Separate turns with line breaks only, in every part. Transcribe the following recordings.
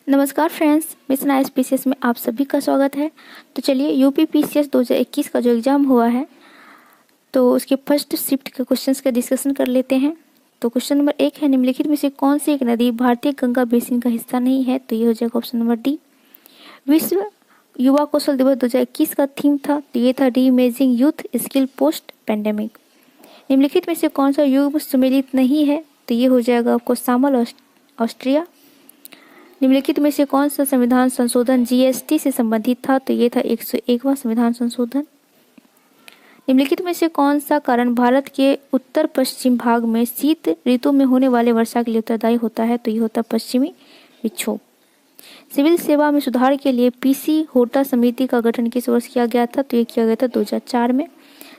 नमस्कार friends, mission आईएसपीसीएस में आप सभी का स्वागत है। तो चलिए यूपीपीसीएस 2021 का जो एग्ज़ाम हुआ है तो उसके फर्स्ट शिफ्ट के क्वेश्चंस का डिस्कशन कर लेते हैं। तो क्वेश्चन नंबर 1 है, निम्नलिखित में से कौन सी एक नदी भारतीय गंगा बेसिन का हिस्सा नहीं है? तो ये हो जाएगा ऑप्शन नंबर डी। विश्व युवा कौशल दिवस 2021 का थीम था, तो ये था री imaging youth skill post pandemic. निम्नलिखित में से कौन सा युग सुमेलित नहीं है? तो ये हो जाएगा आपको शामल ऑस्ट्रिया। निम्नलिखित में से कौन सा संविधान संशोधन जीएसटी से संबंधित था? तो ये था 101वां संविधान संशोधन। निम्नलिखित में से कौन सा कारण भारत के उत्तर पश्चिम भाग में शीत ऋतु में होने वाले वर्षा के लिए उत्तरदायी होता है? तो ये होता है पश्चिमी विक्षोभ। सिविल सेवा में सुधार के लिए पीसी होटा समिति का गठन किस वर्ष किया गया था? तो ये किया गया था 2004 में।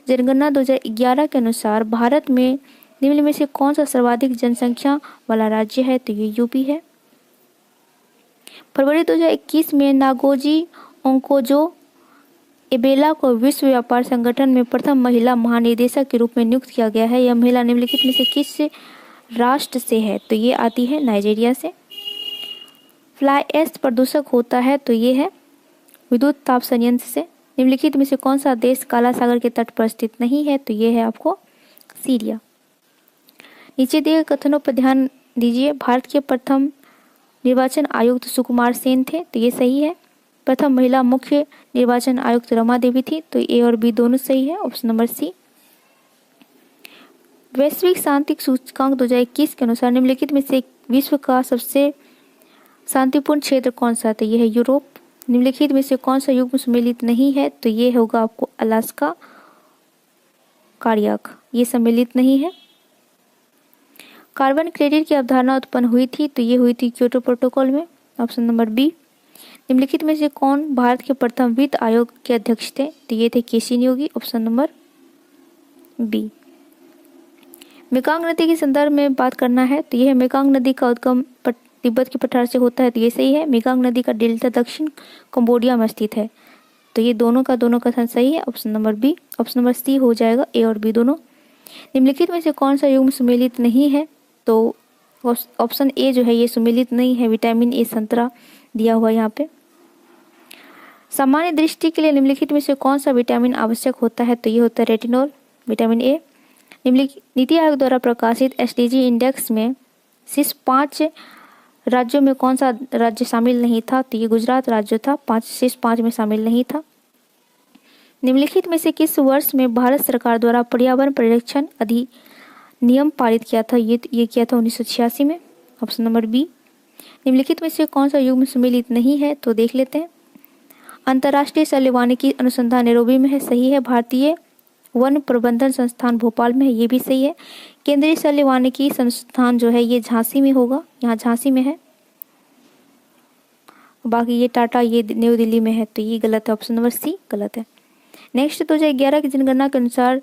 जनगणना 2011 के अनुसार भारत में निम्न में से कौन सा सर्वाधिक जनसंख्या वाला राज्य है? तो ये यूपी है। फरवरी 2021 में नागोजी ओंकोजो एबेला को विश्व व्यापार संगठन में प्रथम महिला महानिदेशक के रूप में नियुक्त किया गया है। यह महिला निम्नलिखित में से किस राष्ट्र से है? तो ये आती है नाइजीरिया से। फ्लाई ऐश प्रदूषक होता है, तो ये है विद्युत ताप संयंत्र से। निम्नलिखित में से कौन सा देश काला सागर के तट पर स्थित नहीं है? तो ये है आपको सीरिया। नीचे दिए कथनों पर ध्यान दीजिए। भारत के प्रथम निर्वाचन आयुक्त सुकुमार सेन थे, तो ये सही है। प्रथम महिला मुख्य निर्वाचन आयुक्त रमा देवी थी, तो ए और बी दोनों सही है, ऑप्शन नंबर सी। वैश्विक शांति सूचकांक 2021 के अनुसार निम्नलिखित में से विश्व का सबसे शांतिपूर्ण क्षेत्र कौन सा? तो ये है यूरोप। निम्नलिखित में से कौन सा युग्म सम्मिलित नहीं है? तो ये होगा आपको अलास्का कार्याक, ये सम्मिलित नहीं है। कार्बन क्रेडिट की अवधारणा उत्पन्न हुई थी, तो ये हुई थी क्योटो प्रोटोकॉल में, ऑप्शन नंबर बी। निम्नलिखित में से कौन भारत के प्रथम वित्त आयोग के अध्यक्ष थे? तो ये थे K C Neogy, option number B. Mekong नदी के संदर्भ में बात करना है, तो यह मेकांग नदी का उद्गम तिब्बत के पठार से होता है, तो ये सही है। मेकांग नदी का डेल्टा दक्षिण कंबोडिया में स्थित है, तो ये दोनों कथन सही है, option number B. Option number C हो जाएगा, ए और बी दोनों। निम्नलिखित में से कौन सा युग्म सुमेलित नहीं है? तो ऑप्शन ए जो है ये सुमेलित नहीं है, विटामिन ए संतरा दिया हुआ यहाँ पे। सामान्य दृष्टि के लिए निम्नलिखित में से कौन सा विटामिन आवश्यक होता है? तो ये होता है रेटिनॉल, विटामिन ए। निम्नलिखित नीति आयोग द्वारा प्रकाशित एसडीजी इंडेक्स में शीर्ष 5 राज्यों में कौन सा राज्य शामिल नहीं था? तो ये गुजरात राज्य था, शीर्ष 5 में शामिल नहीं था। निम्नलिखित में से किस वर्ष में भारत सरकार द्वारा पर्यावरण परिरक्षण अधिनियम पारित किया था? ये किया था 1986 में, ऑप्शन नंबर बी। निम्नलिखित में से कौन सा युग्म सम्मिलित नहीं है? तो देख लेते हैं। अंतर्राष्ट्रीय शल्यवानिकी अनुसंधान नैरोबी में है, सही है। भारतीय वन प्रबंधन संस्थान भोपाल में है, ये भी सही है। केंद्रीय शल्यवानिकी संस्थान जो है ये झांसी में होगा, यहाँ झांसी में है। बाकी ये टाटा, ये न्यू दिल्ली में है, तो ये गलत है, ऑप्शन नंबर सी गलत है। नेक्स्ट 2011 की जनगणना के अनुसार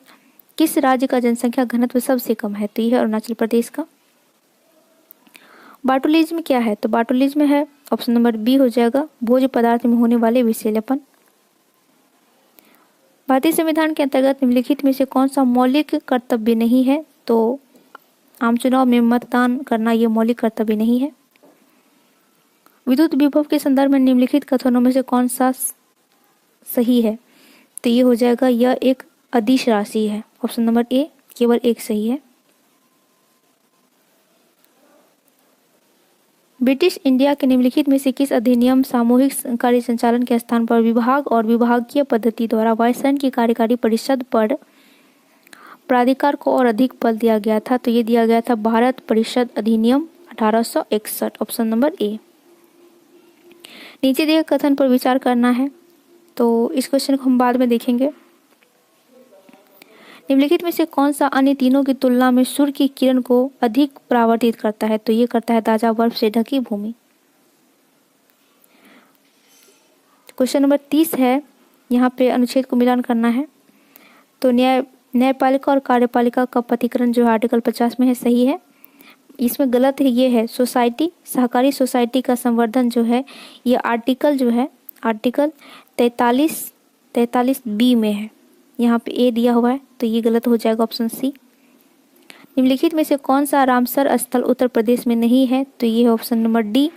किस राज्य का जनसंख्या घनत्व सबसे कम है? तो यह है अरुणाचल प्रदेश का। बाटुलिज्म क्या है? तो बाटुलिज्म है, ऑप्शन नंबर बी हो जाएगा, भोज्य पदार्थ में होने वाले विषैलेपन। भारतीय संविधान के अंतर्गत निम्नलिखित में से कौन सा मौलिक कर्तव्य नहीं है? तो आम चुनाव में मतदान करना ये मौलिक कर्तव्य नहीं है। विद्युत विभव के संदर्भ में निम्नलिखित कथनों में से कौन सा सही है? तो ये हो जाएगा, यह एक अदिश राशि है, ऑप्शन नंबर ए, केवल एक सही है। ब्रिटिश इंडिया के निम्नलिखित में से किस अधिनियम सामूहिक कार्य संचालन के स्थान पर विभाग और विभागीय पद्धति द्वारा वायुसेना की कार्यकारी परिषद पर प्राधिकार को और अधिक बल दिया गया था? तो ये दिया गया था भारत परिषद अधिनियम 1861, ऑप्शन नंबर ए। नीचे दिए कथन पर विचार करना है, तो इस क्वेश्चन को हम बाद में देखेंगे। निम्नलिखित में से कौन सा अन्य तीनों की तुलना में सूर्य की किरण को अधिक परावर्तित करता है? तो ये करता है ताजा बर्फ से ढकी भूमि। क्वेश्चन नंबर 30 है, यहाँ पे अनुच्छेद को मिलान करना है। तो न्यायपालिका और कार्यपालिका का पथिकरण जो है आर्टिकल 50 में है, सही है। इसमें गलत है, ये है सोसाइटी, सहकारी सोसाइटी का संवर्धन जो है ये आर्टिकल जो है आर्टिकल 43 बी में है, यहाँ पे ए दिया हुआ है, तो ये गलत हो जाएगा, ऑप्शन सी। निम्नलिखित में से कौन सा रामसर स्थल उत्तर प्रदेश में नहीं है? तो ये है ऑप्शन नंबर डी,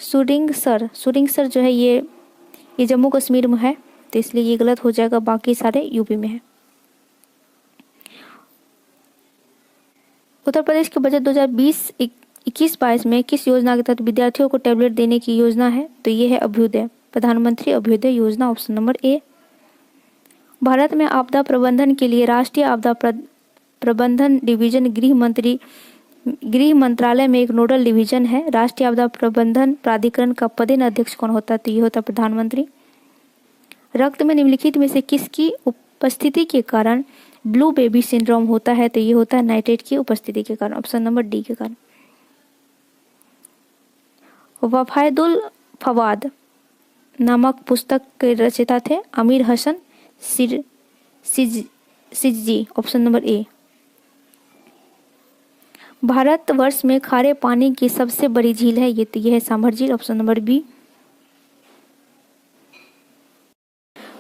सुरिंगसर जो है ये जम्मू कश्मीर में है, तो इसलिए ये गलत हो जाएगा, बाकी सारे यूपी में है। उत्तर प्रदेश के बजट 2021-22 में किस योजना के तहत विद्यार्थियों को टैबलेट देने की योजना है? तो ये है अभ्युदय, प्रधानमंत्री अभ्युदय योजना, ऑप्शन नंबर ए। भारत में आपदा प्रबंधन के लिए राष्ट्रीय आपदा प्रबंधन डिवीजन गृह मंत्रालय में एक नोडल डिवीजन है। राष्ट्रीय आपदा प्रबंधन प्राधिकरण का पदेन अध्यक्ष कौन होता है? तो ये होता है प्रधानमंत्री। रक्त में निम्नलिखित में से किसकी उपस्थिति के कारण ब्लू बेबी सिंड्रोम होता है? तो ये होता है नाइट्रेट की उपस्थिति के कारण, ऑप्शन नंबर डी के कारण। वफायदुल फवाद नामक पुस्तक के रचयिता थे Amir Hasan Sijzi, option number A. Bharatvarsh में खारे पानी की सबसे बड़ी झील है, ये है सांभर झील, option number B.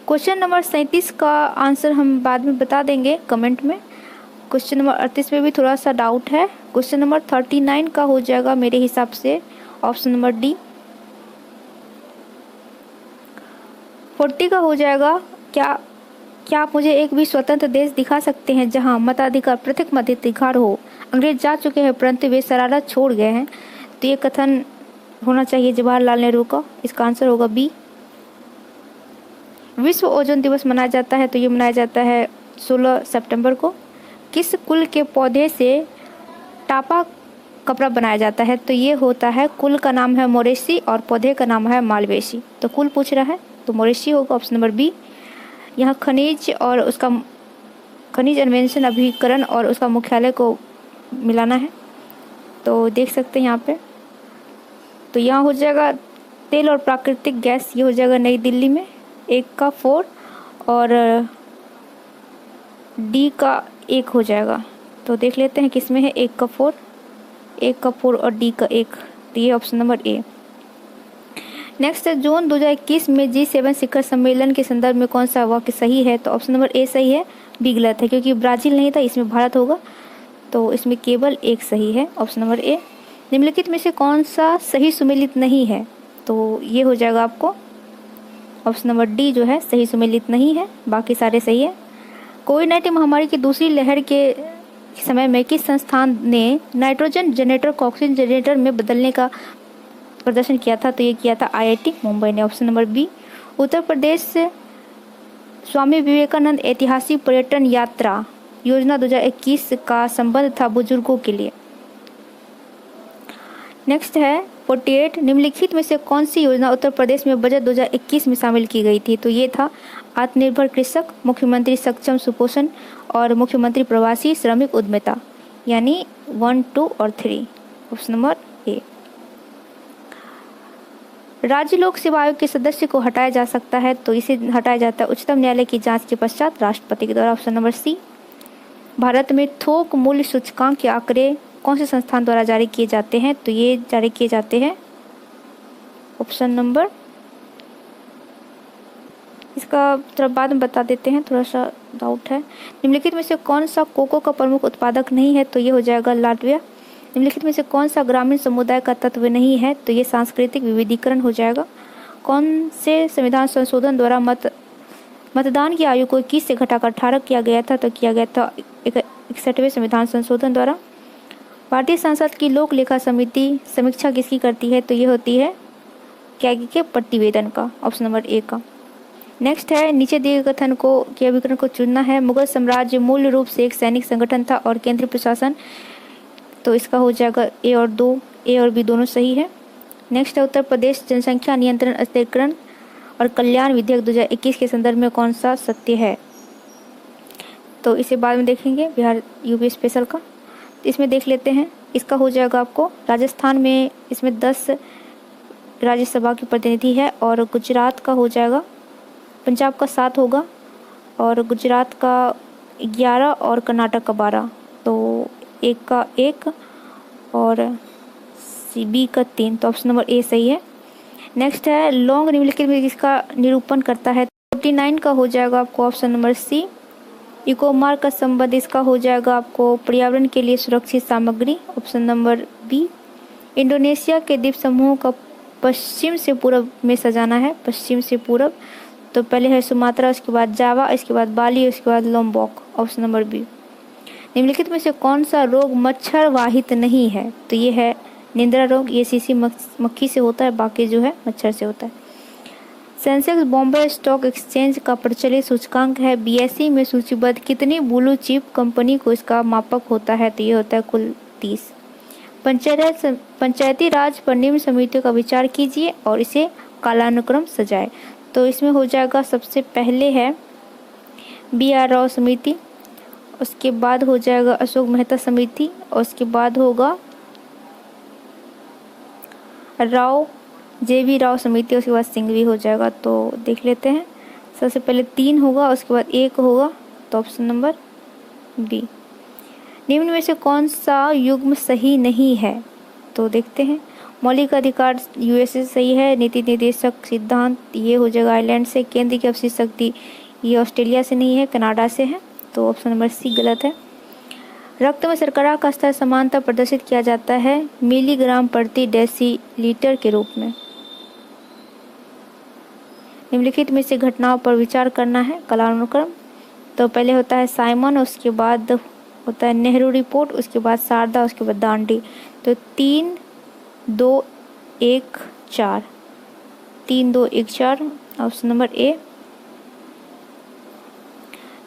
Question number 37 का आंसर हम बाद में बता देंगे कमेंट में। क्वेश्चन नंबर 38 में भी थोड़ा सा डाउट है। क्वेश्चन नंबर 39 का हो जाएगा मेरे हिसाब से ऑप्शन नंबर डी। 40 का हो जाएगा क्या आप मुझे एक भी स्वतंत्र देश दिखा सकते हैं जहां मताधिकार पृथक मताधिकार हो? अंग्रेज जा चुके हैं परंतु वे शरारत छोड़ गए हैं। तो ये कथन होना चाहिए जवाहरलाल नेहरू का। इसका आंसर होगा बी। विश्व ओजोन दिवस मनाया जाता है, तो ये मनाया जाता है 16 सितंबर को। किस कुल के पौधे से टापा कपड़ा बनाया जाता है? तो ये होता है, कुल का नाम है मोरेसी और पौधे का नाम है मालवेसी। तो कुल पूछ रहा है तो मोरेसी होगा, ऑप्शन नंबर बी। यहाँ खनिज अन्वेषण अभिकरण और उसका मुख्यालय को मिलाना है, तो देख सकते हैं यहाँ पे। तो यहाँ हो जाएगा तेल और प्राकृतिक गैस, ये हो जाएगा नई दिल्ली में। 1 का 4 और डी का 1 हो जाएगा। तो देख लेते हैं किस में है 1 का 4 और डी का 1, तो ये ऑप्शन नंबर ए। नेक्स्ट है, जून 2021 में G7 शिखर सम्मेलन के संदर्भ में कौन सा वाक्य सही है? तो ऑप्शन नंबर ए सही है, बी गलत है, क्योंकि ब्राजील नहीं था, इसमें भारत होगा, तो इसमें केवल एक सही है, ऑप्शन नंबर ए। निम्नलिखित में से कौन सा सही सुमेलित नहीं है? तो ये हो जाएगा आपको ऑप्शन नंबर डी जो है सही सुमेलित नहीं है, बाकी सारे सही है। कोविड-19 महामारी की दूसरी लहर के समय में किस संस्थान ने नाइट्रोजन जनरेटर को ऑक्सीजन जनरेटर में बदलने का प्रदर्शन किया था? तो ये किया था IIT मुंबई ने, option number B. Uttar Pradesh से स्वामी विवेकानंद ऐतिहासिक पर्यटन यात्रा योजना 2021 का संबंध था बुजुर्गों के लिए। नेक्स्ट है 48, निम्नलिखित में से कौन सी योजना उत्तर प्रदेश में बजट 2021 में शामिल की गई थी? तो ये था आत्मनिर्भर कृषक, मुख्यमंत्री सक्षम सुपोषण और मुख्यमंत्री प्रवासी श्रमिक उद्यमिता, यानी 1, 2 और 3, ऑप्शन नंबर ए। राज्य लोक सेवा आयोग के सदस्य को हटाया जा सकता है, तो इसे हटाया जाता है उच्चतम न्यायालय की जांच के पश्चात राष्ट्रपति के द्वारा, ऑप्शन नंबर सी। भारत में थोक मूल्य सूचकांक के आंकड़े कौन से संस्थान द्वारा जारी किए जाते हैं? तो ये जारी किए जाते हैं ऑप्शन नंबर, इसका थोड़ा बाद में बता देते हैं, थोड़ा सा डाउट है। निम्नलिखित में से कौन सा कोको का प्रमुख उत्पादक नहीं है? तो ये हो जाएगा लाटविया। निम्नलिखित में से कौन सा ग्रामीण समुदाय का तत्व नहीं है? तो ये सांस्कृतिक विविधीकरण हो जाएगा। कौन से संविधान संशोधन द्वारा मतदान की आयु को 21 से घटाकर 18 किया गया था? तो किया गया था 61वें संविधान संशोधन द्वारा। भारतीय संसद की लोक लेखा समिति समीक्षा किसकी करती है? तो ये होती है त्यागी के प्रतिवेदन का, ऑप्शन नंबर ए का। नेक्स्ट है, नीचे दिए गए कथन को के अभिकरण को चुनना है। मुगल साम्राज्य मूल रूप से एक सैनिक संगठन था और केंद्रीय प्रशासन, तो इसका हो जाएगा ए और बी दोनों सही है। नेक्स्ट है, उत्तर प्रदेश जनसंख्या नियंत्रण स्थिरीकरण और कल्याण विधेयक 2021 के संदर्भ में कौन सा सत्य है? तो इसे बाद में देखेंगे, बिहार यूपी स्पेशल का। इसमें देख लेते हैं, इसका हो जाएगा आपको राजस्थान में इसमें 10 राज्यसभा की प्रतिनिधि है और गुजरात का हो जाएगा, पंजाब का 7 होगा और गुजरात का 11 और कर्नाटक का 12, तो 1 का 1 और बी का 3, तो ऑप्शन नंबर ए सही है। नेक्स्ट है, लौंग निम्नलिखित में किसका निरूपण करता है? 49 का हो जाएगा आपको option number C. Eco mark का संबंध इसका हो जाएगा आपको पर्यावरण के लिए सुरक्षित सामग्री, ऑप्शन नंबर बी। इंडोनेशिया के द्वीप समूह का पश्चिम से पूर्व में सजाना है, पश्चिम से पूर्व, तो पहले है सुमात्रा, उसके बाद जावा, इसके बाद बाली, उसके बाद लोम्बोक, ऑप्शन नंबर बी। निम्नलिखित में से कौन सा रोग मच्छर वाहित नहीं है, तो ये है निंद्रा रोग, ये सीसी मक्खी से होता है, बाकी जो है मच्छर से होता है। सेंसेक्स बॉम्बे स्टॉक एक्सचेंज का प्रचलित सूचकांक है BSE में सूचीबद्ध कितनी ब्लू चिप कंपनी को इसका मापक होता है, तो ये होता है कुल 30। पंचायती राज पर निम्न समितियों का विचार कीजिए और इसे कालानुक्रम सजाए, तो इसमें हो जाएगा सबसे पहले है BR राव समिति, उसके बाद हो जाएगा अशोक मेहता समिति, और उसके बाद होगा JV राव समिति, उसके बाद सिंघवी हो जाएगा। तो देख लेते हैं, सबसे पहले 3 होगा, उसके बाद 1 होगा, तो ऑप्शन नंबर बी। निम्न में से कौन सा युग्म सही नहीं है, तो देखते हैं। मौलिक अधिकार USA सही है, नीति निर्देशक सिद्धांत ये हो जाएगा आयरलैंड से, केंद्र की अवशिष्ट शक्ति ये ऑस्ट्रेलिया से नहीं है, कनाडा से है, तो ऑप्शन नंबर सी गलत है। रक्त में शर्करा का स्तर समानता प्रदर्शित किया जाता है मिलीग्राम प्रति डेसीलीटर के रूप में। निम्नलिखित में से घटनाओं पर विचार करना है कालानुक्रम, तो पहले होता है साइमन, उसके बाद होता है नेहरू रिपोर्ट, उसके बाद शारदा, उसके बाद दांडी, तो 3 2 1 4, 3 2 1 4, ऑप्शन नंबर ए।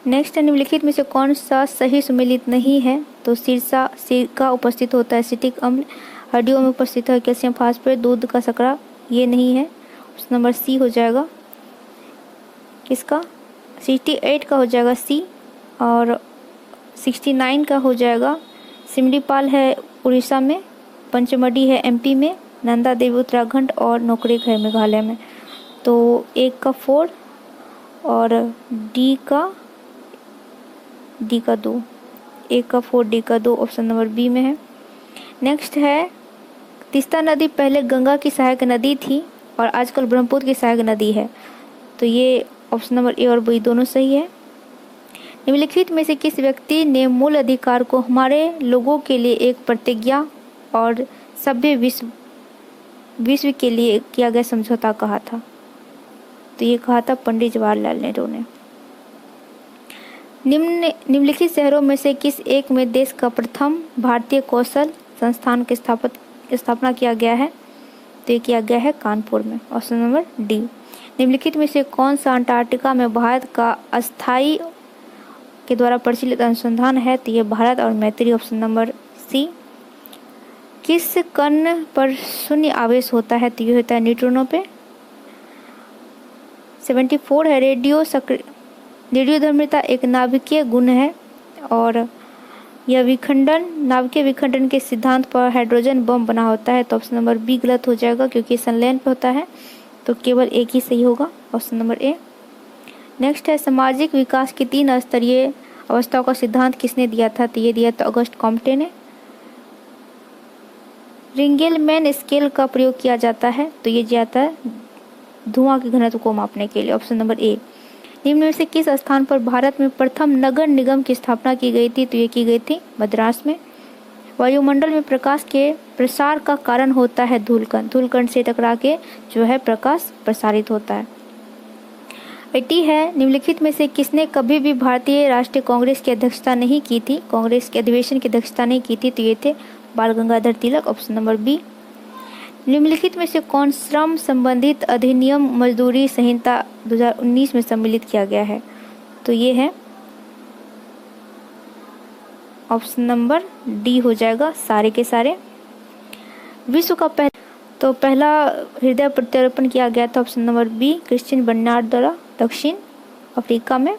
नेक्स्ट, निम्नलिखित में से कौन सा सही सुमेलित नहीं है, तो सिरका उपस्थित होता है एसिटिक अम्ल, हड्डियों में उपस्थित है कैल्शियम फास्फेट, दूध का शर्करा ये नहीं है, ऑप्शन नंबर सी हो जाएगा। किसका 68 का हो जाएगा सी, और 69 का हो जाएगा सिमलीपाल है उड़ीसा में, पंचमढ़ी है MP में, नंदा देवी उत्तराखंड और नोकरेक है मेघालय में, तो 1 का 4 और D का 2, 1 का 4 D का 2, ऑप्शन नंबर बी में है। नेक्स्ट है तीस्ता नदी पहले गंगा की सहायक नदी थी और आजकल ब्रह्मपुत्र की सहायक नदी है, तो ये ऑप्शन नंबर ए और बी दोनों सही है। निम्नलिखित में से किस व्यक्ति ने मूल अधिकार को हमारे लोगों के लिए एक प्रतिज्ञा और सभ्य विश्व के लिए किया गया समझौता कहा था, तो ये कहा था पंडित जवाहरलाल नेहरू ने। निम्नलिखित शहरों में से किस एक में देश का प्रथम भारतीय कौशल संस्थान की स्थापना किया गया है, तो ये किया गया है कानपुर में, ऑप्शन नंबर डी। निम्नलिखित में से कौन सा अंटार्कटिका में भारत का अस्थायी के द्वारा परिचालित अनुसंधान है, तो ये भारत और मैत्री, ऑप्शन नंबर सी। किस कण पर शून्य आवेश होता है, तो ये होता है न्यूट्रॉनों पे। 74 है रेडियोधर्मिता एक नाभिकीय गुण है और यह नाभिकीय विखंडन के सिद्धांत पर हाइड्रोजन बम बना होता है, तो ऑप्शन नंबर बी गलत हो जाएगा क्योंकि संलयन पर होता है, तो केवल एक ही सही होगा, ऑप्शन नंबर ए। नेक्स्ट है सामाजिक विकास की 3 स्तरीय अवस्थाओं का सिद्धांत किसने दिया था, तो ये दिया था ऑगस्ट कॉम्टे ने। रिंगेलमैन स्केल का प्रयोग किया जाता है, तो ये जाता है धुआं के घनत्व को मापने के लिए, ऑप्शन नंबर ए। निम्न में से किस स्थान पर भारत में प्रथम नगर निगम की स्थापना की गई थी, तो ये की गई थी मद्रास में। वायुमंडल में प्रकाश के प्रसार का कारण होता है धूलकण, धूलकण से टकरा के जो है प्रकाश प्रसारित होता है। 80 है निम्नलिखित में से किसने कभी भी भारतीय राष्ट्रीय कांग्रेस की अध्यक्षता नहीं की थी, कांग्रेस के अधिवेशन की अध्यक्षता नहीं की थी, तो ये थे बाल Gangadhar Tilak, option number B. निम्नलिखित में से कौन श्रम संबंधित अधिनियम मजदूरी संहिता 2019 में सम्मिलित किया गया है, तो ये है ऑप्शन नंबर डी हो जाएगा सारे के सारे। विश्व का पहला हृदय प्रत्यारोपण किया गया था, option number B Christiaan Barnard द्वारा दक्षिण अफ्रीका में।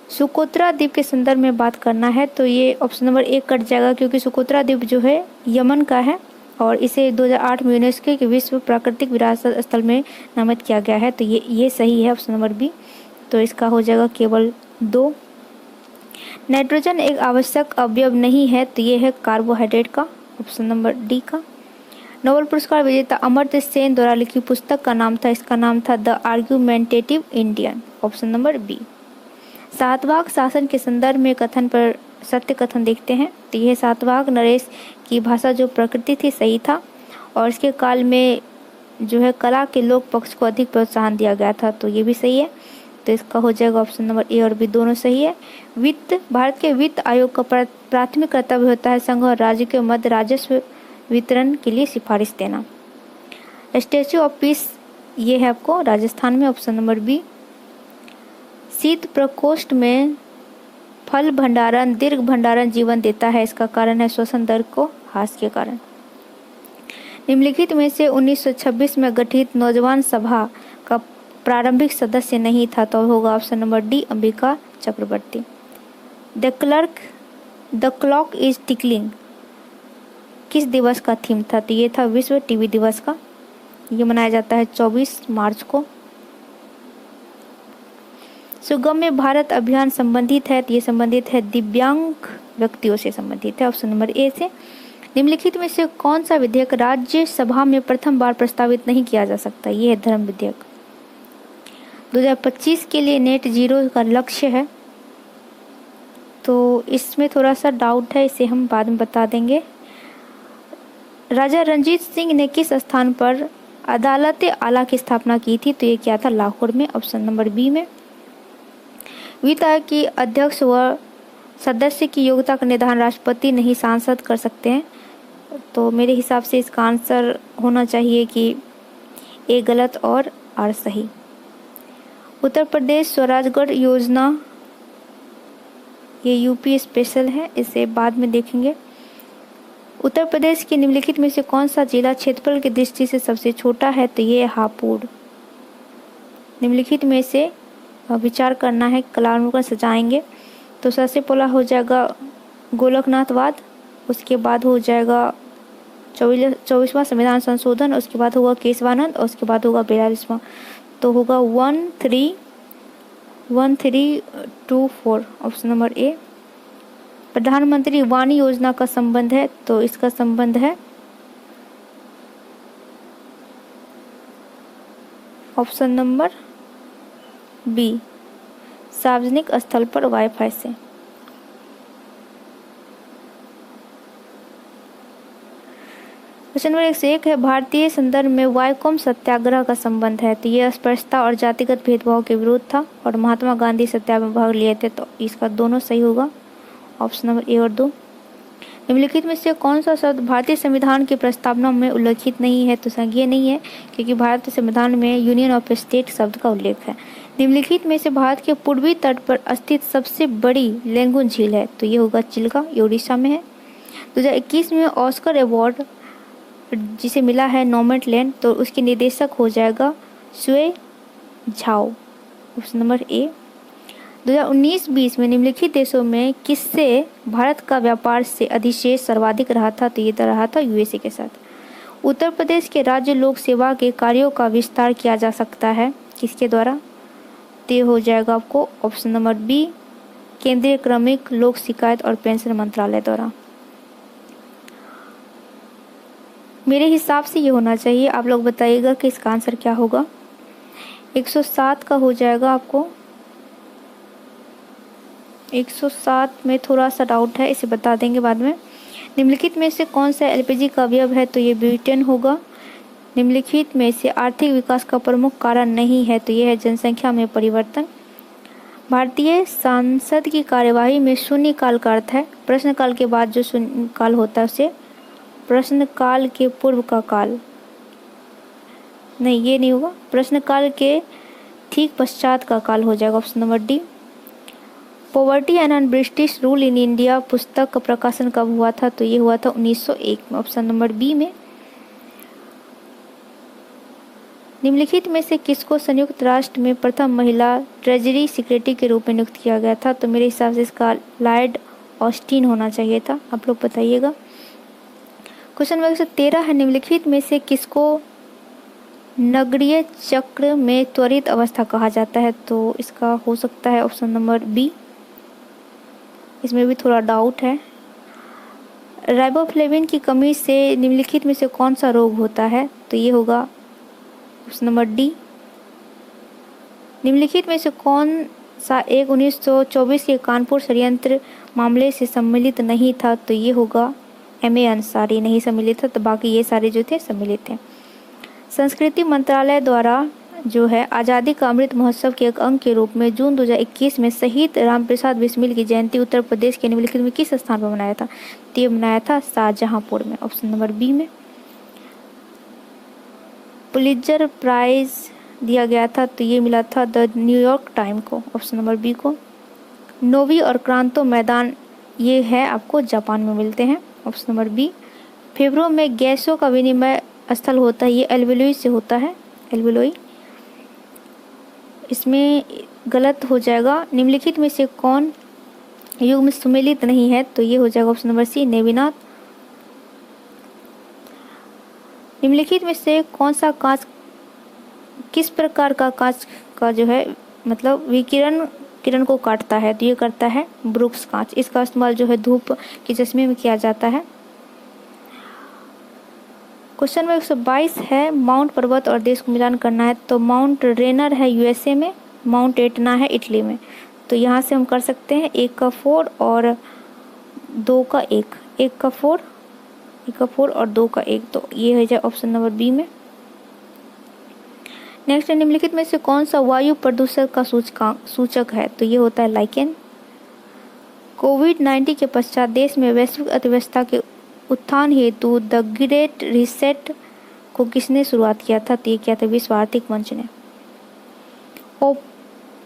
सुकोत्रा द्वीप के संदर्भ में बात करना है, तो ये ऑप्शन नंबर ए कट जाएगा क्योंकि सुकोत्रा द्वीप जो है यमन का है और इसे 2008 में यूनेस्को के विश्व प्राकृतिक विरासत स्थल में नामित किया गया है, तो ये सही है, ऑप्शन नंबर बी, तो इसका हो जाएगा केवल 2। नाइट्रोजन एक आवश्यक अवयव नहीं है, तो ये है कार्बोहाइड्रेट का, ऑप्शन नंबर डी का। नोबेल पुरस्कार विजेता अमर्त्य सेन द्वारा लिखी पुस्तक का नाम था, इसका नाम था the argumentative Indian, option number B. Satavahana शासन के संदर्भ में कथन पर सत्य कथन देखते हैं। तो यह सातवाहन नरेश की भाषा जो प्रकृति थी सही था, और इसके काल में जो है कला के लोक पक्ष को अधिक प्रोत्साहन दिया गया था, तो ये भी सही है। तो इसका हो जाएगा ऑप्शन नंबर ए और बी दोनों सही है। भारत के वित्त आयोग का प्राथमिक कर्तव्य होता है संघ और राज्य के मध्य राजस्व वितरण के लिए सिफारिश देना। स्टैच्यू ऑफ पीस ये है आपको राजस्थान में, ऑप्शन नंबर बी। शीत प्रकोष्ठ में फल भंडारण दीर्घ भंडारण जीवन देता है, इसका कारण है श्वसन दर को ह्रास के कारण। निम्नलिखित में से 1926 में गठित नौजवान सभा का प्रारंभिक सदस्य नहीं था, तो होगा option number D Ambika Chakraborty. The clock is tickling किस दिवस का थीम था, तो ये था विश्व टीबी दिवस का। ये मनाया जाता है 24 मार्च को। सुगम्य भारत अभियान संबंधित है, तो ये संबंधित है दिव्यांग व्यक्तियों से संबंधित है, ऑप्शन नंबर ए से। निम्नलिखित में से कौन सा विधेयक राज्यसभा में प्रथम बार प्रस्तावित नहीं किया जा सकता, ये है धर्म विधेयक। 2025 के लिए नेट जीरो का लक्ष्य है, तो इसमें थोड़ा सा डाउट है, इसे हम बाद में बता देंगे। राजा रणजीत सिंह ने किस स्थान पर अदालत आला की स्थापना की थी, तो ये क्या था लाहौर में, ऑप्शन नंबर बी में। वित्त आयोग की अध्यक्ष व सदस्य की योग्यता का निर्धारण राष्ट्रपति नहीं सांसद कर सकते हैं, तो मेरे हिसाब से इसका आंसर होना चाहिए कि ए गलत और आर सही। उत्तर प्रदेश स्वराजगढ़ योजना ये यूपी स्पेशल है, इसे बाद में देखेंगे। उत्तर प्रदेश के निम्नलिखित में से कौन सा जिला क्षेत्रफल की दृष्टि से सबसे छोटा है, तो ये हापुड़। निम्नलिखित में से विचार करना है, कलानुक्रम सजाएंगे। तो सबसे पहला हो जाएगा गोलकनाथवाद, उसके बाद हो जाएगा 24वां संविधान संशोधन, उसके बाद होगा केशवानंद और उसके बाद होगा 42वां। तो होगा 1324 ऑप्शन नंबर ए। प्रधानमंत्री वाणी योजना का संबंध है, तो इसका संबंध है ऑप्शन नंबर बी सार्वजनिक स्थल पर वाईफाई से। क्वेश्चन नंबर 101 है भारतीय संदर्भ में वाईकोम सत्याग्रह का संबंध है, तो यह अस्पृश्यता और जातिगत भेदभाव के विरोध था और महात्मा गांधी सत्याग्रह में भाग लिए थे, तो इसका दोनों सही होगा, ऑप्शन नंबर ए और 2। निम्नलिखित में से कौन सा शब्द भारतीय संविधान की प्रस्तावना में उल्लेखित नहीं है, तो संज्ञेय नहीं है क्योंकि भारतीय संविधान में यूनियन ऑफ स्टेट शब्द का उल्लेख है। निम्नलिखित में से भारत के पूर्वी तट पर स्थित सबसे बड़ी लेंगुन झील है, तो ये होगा चिल्का, ये उड़ीसा में है। 2021 में ऑस्कर अवार्ड जिसे मिला है नोमैडलैंड, तो उसके निर्देशक हो जाएगा सुए झाओ, ऑप्शन नंबर ए। 2019-20 में निम्नलिखित देशों में किससे भारत का व्यापार से अधिशेष सर्वाधिक रहा था, तो ये रहा था यूएसए के साथ। उत्तर प्रदेश के राज्य लोक सेवा के कार्यों का विस्तार किया जा सकता है किसके द्वारा, तो ये हो जाएगा आपको ऑप्शन नंबर बी केंद्रीय क्रमिक लोक शिकायत और पेंशन मंत्रालय द्वारा। मेरे हिसाब से ये होना चाहिए, आप लोग बताइएगा कि इसका आंसर क्या होगा। 107 का हो जाएगा आपको, 107 में थोड़ा सा डाउट है, इसे बता देंगे बाद में। निम्नलिखित में से कौन सा एलपीजी का अवयव है, तो ये ब्यूटेन होगा। निम्नलिखित में से आर्थिक विकास का प्रमुख कारण नहीं है, तो ये है जनसंख्या में परिवर्तन। भारतीय संसद की कार्यवाही में शून्यकाल का अर्थ है प्रश्नकाल के बाद जो शून्यकाल होता है उसे, प्रश्नकाल के पूर्व का काल नहीं, ये नहीं होगा, प्रश्नकाल के ठीक पश्चात का काल हो जाएगा, option number D. Poverty and British rule in India पुस्तक का प्रकाशन कब हुआ था, तो ये हुआ था 1901 में, ऑप्शन नंबर बी में। निम्नलिखित में से किसको संयुक्त राष्ट्र में प्रथम महिला ट्रेजरी सेक्रेटरी के रूप में नियुक्त किया गया था, तो मेरे हिसाब से इसका लॉर्ड ऑस्टिन होना चाहिए था, आप लोग बताइएगा। क्वेश्चन नंबर 113 है निम्नलिखित में से किसको नगरीय चक्र में त्वरित अवस्था कहा जाता है, तो इसका हो सकता है ऑप्शन नंबर बी, इसमें भी थोड़ा डाउट है। राइबोफ्लेविन की कमी से निम्नलिखित में से कौन सा रोग होता है, तो ये होगा ऑप्शन नंबर डी। निम्नलिखित में से कौन 1924 के कानपुर षड्यंत्र मामले से सम्मिलित नहीं था, तो ये होगा M.A. अंसारी नहीं सम्मिलित था, तो बाकी ये सारे जो थे सम्मिलित थे। संस्कृति मंत्रालय द्वारा जो है आज़ादी का अमृत महोत्सव के एक अंग के रूप में जून 2021 में शहीद रामप्रसाद बिस्मिल की जयंती उत्तर प्रदेश के निम्नलिखित में किस स्थान पर मनाया था? तो ये मनाया था शाहजहांपुर में, ऑप्शन नंबर बी में। पुलित्जर प्राइज दिया गया था, तो ये मिला था द न्यूयॉर्क टाइम को, ऑप्शन नंबर बी को। नोवी और क्रांतो मैदान ये है आपको जापान में मिलते हैं, ऑप्शन नंबर बी। फेफड़ों में गैसों का विनिमय स्थल होता है, ये एल्वियोली से होता है, एल्वियोली। इसमें गलत हो जाएगा, निम्नलिखित में से कौन युग में सम्मिलित नहीं है? तो ये हो जाएगा ऑप्शन नंबर सी नेमिनाथ। निम्नलिखित में से कौन सा कांच, किस प्रकार का कांच का जो है मतलब किरण को काटता है? तो ये करता है ब्रुक्स कांच। इसका इस्तेमाल जो है धूप के चश्मे में किया जाता है। क्वेश्चन नंबर 122 है, माउंट पर्वत और देश को मिलान करना है, तो माउंट रेनर है USA में, माउंट एटना है इटली में। तो यहाँ से हम कर सकते हैं 1 का 4 और 2 का 1, 1 का 4 और 2 का 1, तो ये हो जाए ऑप्शन नंबर बी में। नेक्स्ट है, निम्नलिखित में से कौन सा वायु प्रदूषण का सूचक है? तो ये होता है लाइकेन। कोविड-19 के पश्चात देश में वैश्विक अर्थव्यवस्था के उत्थान हेतु द ग्रेट रीसेट को किसने शुरुआत किया था? तो ये किया था विश्व आर्थिक मंच ने।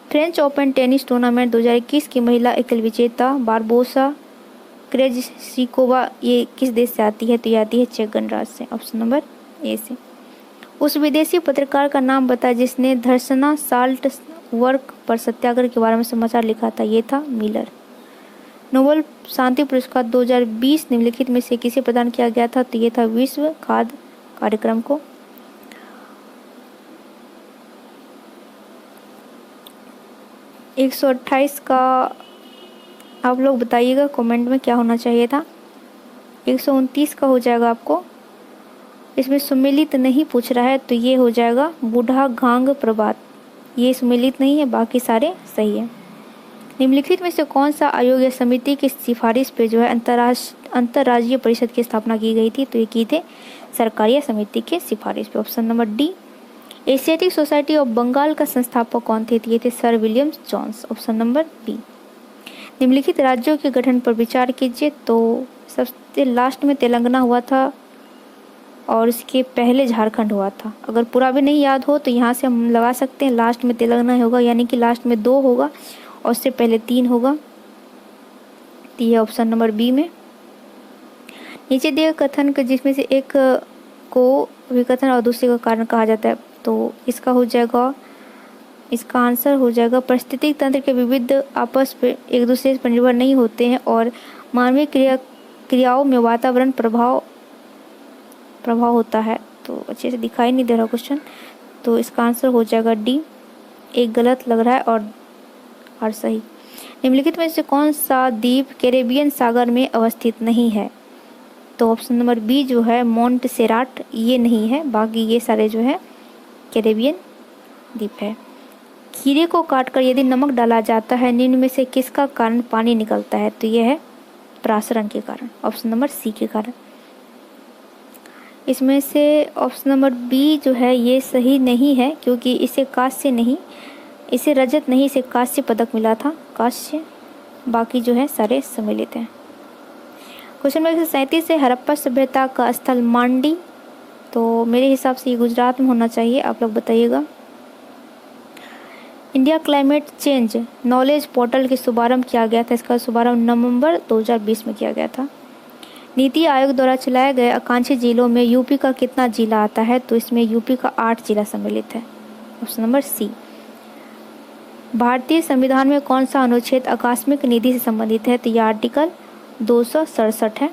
फ्रेंच ओपन टेनिस टूर्नामेंट 2021 की महिला एकल विजेता बारबोसा क्रेजिकोवा ये किस देश से आती है? तो ये आती है चेक गणराज्य से, ऑप्शन नंबर ए से। उस विदेशी पत्रकार का नाम बताया जिसने धर्सना साल्ट वर्क पर सत्याग्रह के बारे में समाचार लिखा था, ये था मिलर। नोबेल शांति पुरस्कार 2020 निम्नलिखित में से किसे प्रदान किया गया था? तो ये था विश्व खाद्य कार्यक्रम को। – 128 का आप लोग बताइएगा कमेंट में क्या होना चाहिए था। 129 का हो जाएगा आपको, इसमें सम्मिलित नहीं पूछ रहा है, तो ये हो जाएगा बूढ़ा घांग प्रभात, ये सम्मिलित नहीं है, बाकी सारे सही है। निम्नलिखित में से कौन सा आयोग या समिति की सिफारिश पे जो है अंतर्राज्यीय परिषद की स्थापना की गई थी? तो ये की थे सरकारिया समिति के सिफारिश पे, option number D. Asiatic Society of Bengal का संस्थापक कौन थे? तो ये थे sir William Jones, option number B. निम्नलिखित राज्यों के गठन पर विचार कीजिए, तो सबसे लास्ट में तेलंगाना हुआ था और इसके पहले झारखंड हुआ था। अगर पूरा भी नहीं याद हो तो यहाँ से हम लगा सकते हैं लास्ट में तेलंगाना होगा, यानी कि लास्ट में 2 होगा और उससे पहले 3 होगा, तो ये ऑप्शन नंबर बी में। नीचे दिए कथन के जिसमें से एक को विकथन और दूसरे का कारण कहा जाता है, तो इसका हो जाएगा, इसका आंसर हो जाएगा पारिस्थितिकी तंत्र के विविध आपस में एक दूसरे पर निर्भर नहीं होते हैं और मानवीय क्रियाओं में वातावरण प्रभाव होता है। तो अच्छे से दिखाई नहीं दे रहा क्वेश्चन, तो इसका आंसर हो जाएगा डी। एक गलत लग रहा है और सही। निम्नलिखित में से कौन सा द्वीप कैरेबियन सागर में अवस्थित नहीं है? तो ऑप्शन नंबर बी जो है मोंटसेराट, ये नहीं है, बाकी ये सारे जो है कैरेबियन द्वीप है। खीरे को काटकर यदि नमक डाला जाता है, निम्न में से किसका कारण पानी निकलता है? तो यह है प्रासरण के कारण, ऑप्शन नंबर सी के कारण। इसमें से ऑप्शन नंबर बी जो है ये सही नहीं है, क्योंकि इसे कांस्य नहीं, इसे रजत नहीं, इसे कांस्य पदक मिला था, कांस्य। बाकी जो है सारे सम्मिलित हैं। क्वेश्चन नंबर 137 है, हड़प्पा सभ्यता का स्थल मांडी, तो मेरे हिसाब से ये गुजरात में होना चाहिए, आप लोग बताइएगा। India climate change knowledge portal के शुभारंभ किया गया था, इसका शुभारंभ नवंबर 2020 में किया गया था। नीति आयोग द्वारा चलाए गए आकांक्षी जिलों में यूपी का कितना जिला आता है? तो इसमें यूपी का 8 जिला सम्मिलित है, ऑप्शन नंबर सी। भारतीय संविधान में कौन सा अनुच्छेद आकस्मिक निधि से संबंधित है? तो यह आर्टिकल 267 है।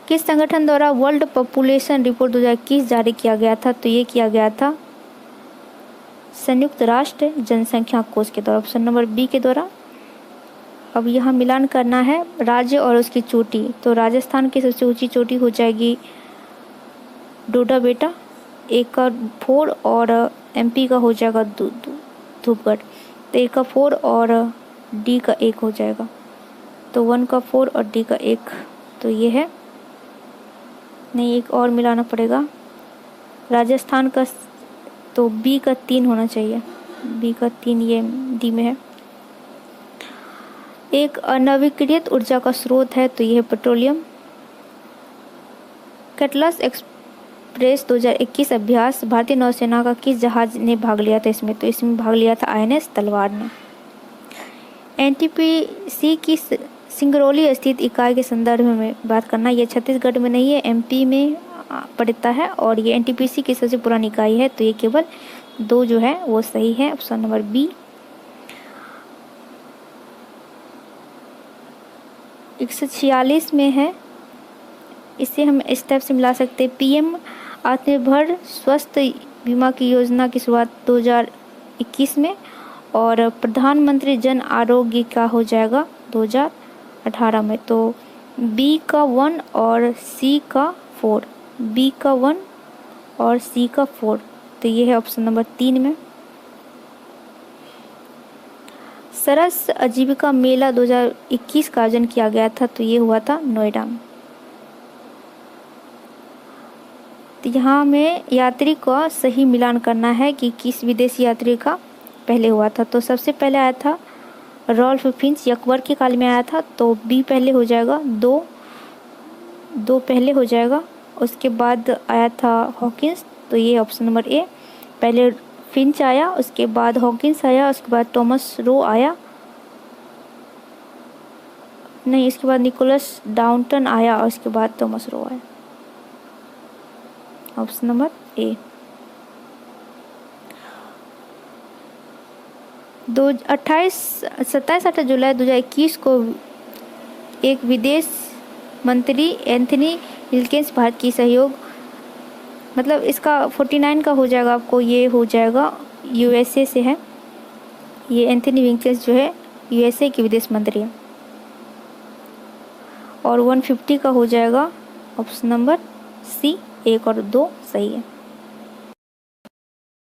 किस संगठन द्वारा वर्ल्ड पॉपुलेशन रिपोर्ट 2021 जारी किया गया था? तो ये किया गया था संयुक्त राष्ट्र जनसंख्या कोष के द्वारा, ऑप्शन नंबर बी के द्वारा। अब यहाँ मिलान करना है राज्य और उसकी चोटी, तो राजस्थान की सबसे ऊंची चोटी हो जाएगी डोडा बेटा, 1 का 4, और MP का हो जाएगा धूपगढ़। तो ए का 4 और डी का 1 हो जाएगा। तो 1 का 4 और डी का 1, तो ये है, नहीं एक और मिलाना पड़ेगा। राजस्थान का तो बी का 3 होना चाहिए, बी का 3 ये डी में है। एक अनवीकृत ऊर्जा का स्रोत है तो ये है पेट्रोलियम। कैटलस एक्सप्रेस 2021 अभ्यास भारतीय नौसेना का किस जहाज ने भाग लिया था इसमें? तो इसमें भाग लिया था INS तलवार ने। NTPC की सिंगरौली स्थित इकाई के संदर्भ में बात करना, ये छत्तीसगढ़ में नहीं है, MP में पड़ता है और ये NTPC की सबसे पुरानी इकाई है। तो ये केवल 2 जो है वो सही है, ऑप्शन नंबर बी। 146 में है, इसे हम इस टाइप से मिला सकते हैं। PM आत्मनिर्भर स्वास्थ्य बीमा की योजना की शुरुआत 2021 में और प्रधानमंत्री जन आरोग्य का हो जाएगा 2018 में। तो B का 1 और C का 4, B का 1 और C का 4, तो ये है ऑप्शन नंबर 3 में। सरस आजीविका मेला 2021 का आयोजन किया गया था तो ये हुआ था नोएडा में। तो यहाँ में यात्री को सही मिलान करना है कि किस विदेशी यात्री का पहले हुआ था। तो सबसे पहले आया था रॉल्फ फिंच, अकबर के काल में आया था, तो बी पहले हो जाएगा, दो पहले हो जाएगा। उसके बाद आया था हॉकिंस, तो ये ऑप्शन नंबर ए। पहले फिंच आया, उसके बाद हॉकिंस आया, उसके बाद थॉमस रो आया, नहीं इसके बाद निकोलस डाउंटन आया और उसके बाद थॉमस रो आया, ऑप्शन नंबर ए। 27-28 जुलाई 2021 को एक विदेश मंत्री एंथनी विल्किंस भारत की सहयोग, मतलब इसका 49 का हो जाएगा आपको, ये हो जाएगा USA से है, ये एंथनी विल्किंस जो है USA के विदेश मंत्री है। और 150 का हो जाएगा ऑप्शन नंबर सी, 1 और 2 सही है।